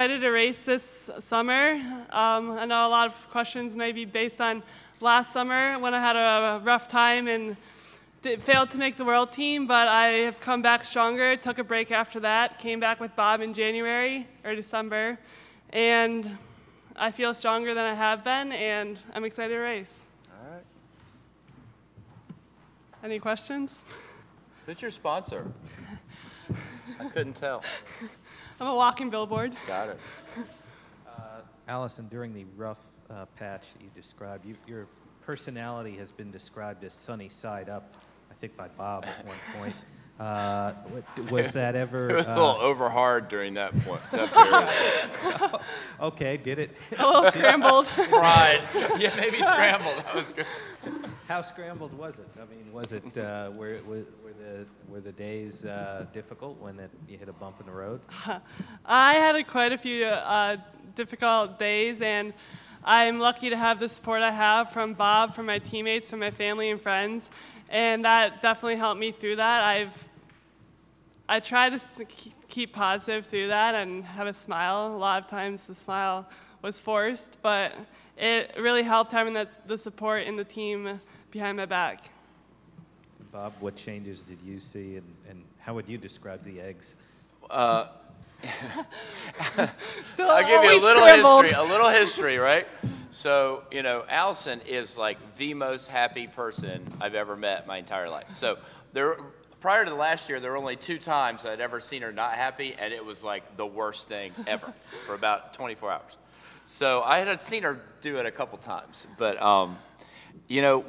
Excited to race this summer. I know a lot of questions may be based on last summer when I had a rough time and failed to make the world team, but I have come back stronger, took a break after that, came back with Bob in January or December, and I feel stronger than I have been, and I'm excited to race. All right. Any questions? Who's your sponsor? I couldn't tell. I'm a walking billboard. Got it. Allison, during the rough patch that you described, your personality has been described as sunny side up, I think by Bob at one point. Was that ever... It was a little over hard during that point. That period. Okay, get it? A little scrambled. Right. Yeah, maybe scrambled. That was good. How scrambled was it? I mean, was it were the days difficult when you hit a bump in the road? I had quite a few difficult days, and I'm lucky to have the support I have from Bob, from my teammates, from my family and friends, and that definitely helped me through that. I try to keep positive through that and have a smile. A lot of times the smile was forced, but it really helped having the support in the team behind my back. Bob, what changes did you see, and how would you describe the eggs? Still, I'll give you a little history, right? So, you know, Allison is like the most happy person I've ever met my entire life. So prior to the last year, there were only 2 times I'd ever seen her not happy, and it was like the worst thing ever for about 24 hours. So I had seen her do it a couple times, but you know,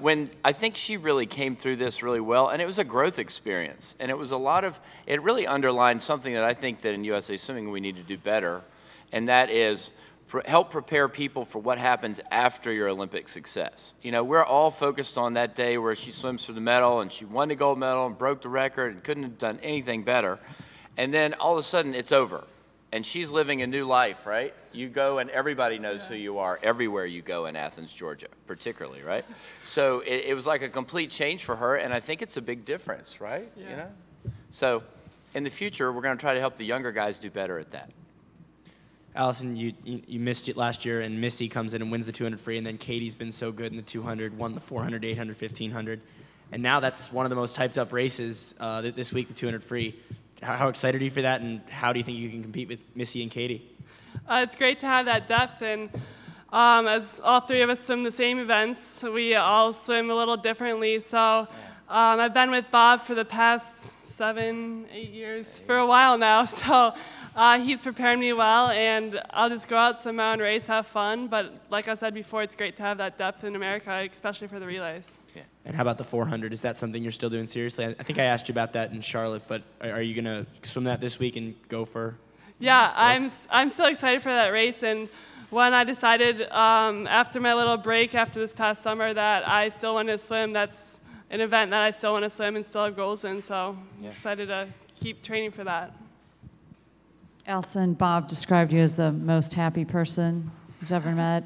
I think she really came through this really well, and it was a growth experience, and it was it really underlined something that I think that in USA Swimming we need to do better, and that is help prepare people for what happens after your Olympic success. You know, we're all focused on that day where she swims for the medal, and she won the gold medal and broke the record and couldn't have done anything better, and then all of a sudden it's over. And she's living a new life, right? You go and everybody knows who you are everywhere you go in Athens, Georgia, particularly, right? So it was like a complete change for her, and I think it's a big difference, right? Yeah. You know? So in the future, we're going to try to help the younger guys do better at that. Allison, you missed it last year, and Missy comes in and wins the 200 free, and then Katie's been so good in the 200, won the 400, 800, 1500. And now that's one of the most hyped up races this week, the 200 free. How excited are you for that, and how do you think you can compete with Missy and Katie? It's great to have that depth, and as all 3 of us swim the same events, we all swim a little differently. So I've been with Bob for the past 7, 8 years, for a while now. So he's prepared me well, and I'll just go out, swim around, race, have fun. But like I said before, it's great to have that depth in America, especially for the relays. Yeah. And how about the 400? Is that something you're still doing seriously? I think I asked you about that in Charlotte, but are you going to swim that this week and go for? Yeah, I'm still excited for that race. And when I decided after my little break after this past summer that I still wanted to swim, that's an event that I still want to swim and still have goals in. So I'm excited to keep training for that. Allison, Bob described you as the most happy person he's ever met.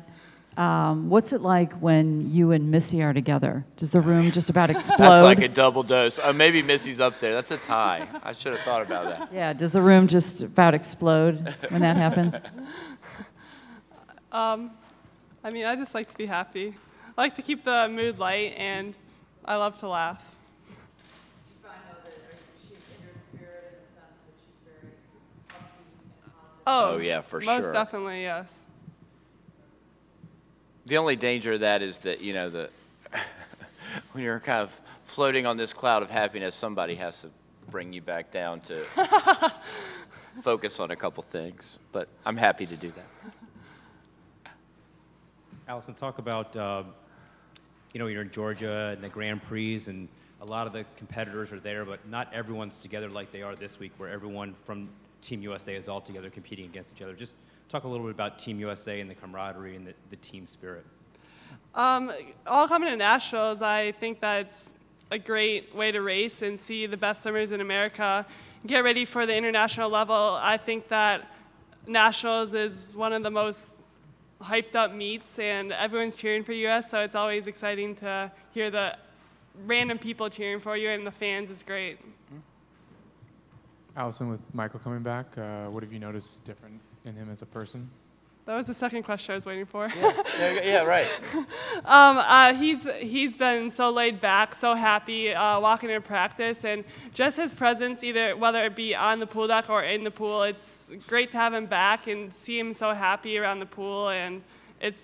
What's it like when you and Missy are together? Does the room just about explode? That's like a double dose. Maybe Missy's up there. That's a tie. I should have thought about that. Yeah, does the room just about explode when that happens? I mean, I just like to be happy. I like to keep the mood light, and I love to laugh. I know that she's kindred spirit in the sense that she's very upbeat and positive. Oh, yeah, for sure. Most definitely, yes. The only danger of that is that, you know, when you're kind of floating on this cloud of happiness, somebody has to bring you back down to focus on a couple things. But I'm happy to do that. Allison, talk about, you know, you're in Georgia and the Grand Prix, and a lot of the competitors are there, but not everyone's together like they are this week, where everyone from Team USA is all together competing against each other. Just talk a little bit about Team USA and the camaraderie and the team spirit. All coming to nationals, I think that's a great way to race and see the best swimmers in America. Get ready for the international level. I think that nationals is one of the most hyped up meets, and everyone's cheering for US, so it's always exciting to hear the random people cheering for you, and the fans is great. Allison, with Michael coming back, what have you noticed different in him as a person? That was the second question I was waiting for. Yeah, right. He's been so laid back, so happy walking in practice, and just his presence, whether it be on the pool deck or in the pool, it's great to have him back and see him so happy around the pool, and it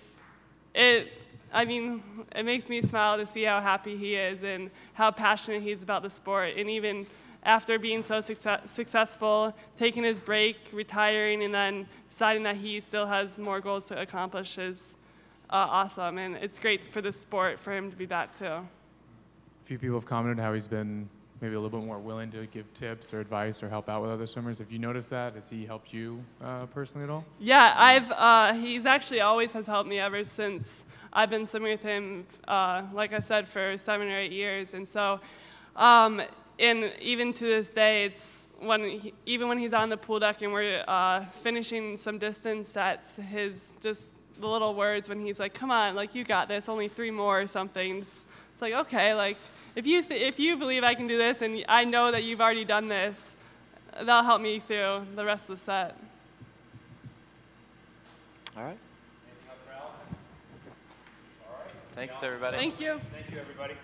makes me smile to see how happy he is and how passionate he is about the sport, and even after being so successful, taking his break, retiring, and then deciding that he still has more goals to accomplish is awesome. And it's great for the sport for him to be back too. A few people have commented how he's been maybe a little bit more willing to give tips or advice or help out with other swimmers. Have you noticed that? Has he helped you personally at all? Yeah, he's actually always has helped me ever since I've been swimming with him, like I said, for 7 or 8 years. And so, and even to this day, it's even when he's on the pool deck and we're finishing some distance sets, just the little words when he's like, "Come on, like you got this, only 3 more or something." It's like, okay, like if you believe I can do this and I know that you've already done this, that'll help me through the rest of the set. All right. Anything else for Allison? All right. Thanks, everybody. Thank you. Thank you, everybody.